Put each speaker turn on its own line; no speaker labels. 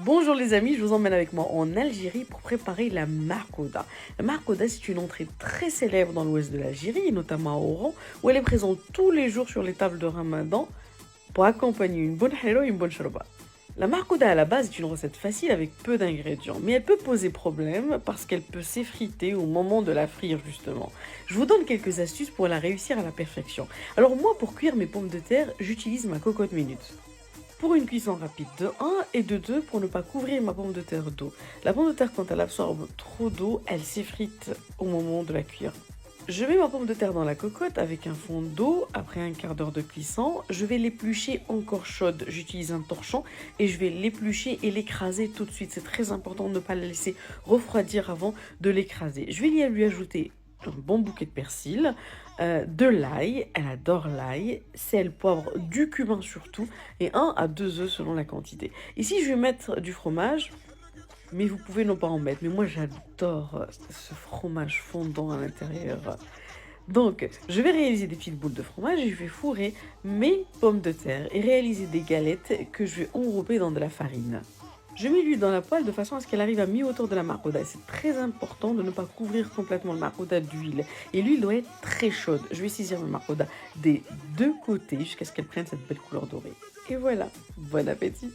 Bonjour les amis, je vous emmène avec moi en Algérie pour préparer la marcouda. La marcouda, c'est une entrée très célèbre dans l'ouest de l'Algérie, notamment à Oran, où elle est présente tous les jours sur les tables de Ramadan pour accompagner une bonne halwa et une bonne shorba. La marcouda à la base est une recette facile avec peu d'ingrédients, mais elle peut poser problème parce qu'elle peut s'effriter au moment de la frire justement. Je vous donne quelques astuces pour la réussir à la perfection. Alors moi, pour cuire mes pommes de terre, j'utilise ma cocotte minute. Pour une cuisson rapide de 1 et de 2 pour ne pas couvrir ma pomme de terre d'eau. La pomme de terre, quand elle absorbe trop d'eau, elle s'effrite au moment de la cuire. Je mets ma pomme de terre dans la cocotte avec un fond d'eau. Après un quart d'heure de cuisson, je vais l'éplucher encore chaude. J'utilise un torchon et je vais l'éplucher et l'écraser tout de suite. C'est très important de ne pas la laisser refroidir avant de l'écraser. Je vais lui ajouter un bon bouquet de persil, de l'ail, elle adore l'ail, sel, poivre, du cumin surtout, et 1 à 2 œufs selon la quantité. Ici, je vais mettre du fromage, mais vous pouvez ne pas en mettre. Mais moi, j'adore ce fromage fondant à l'intérieur. Donc, je vais réaliser des petites boules de fromage et je vais fourrer mes pommes de terre et réaliser des galettes que je vais enrober dans de la farine. Je mets l'huile dans la poêle de façon à ce qu'elle arrive à mi-hauteur de la marcouda. C'est très important de ne pas couvrir complètement le marcouda d'huile. Et l'huile doit être très chaude. Je vais saisir le marcouda des deux côtés jusqu'à ce qu'elle prenne cette belle couleur dorée. Et voilà, bon appétit!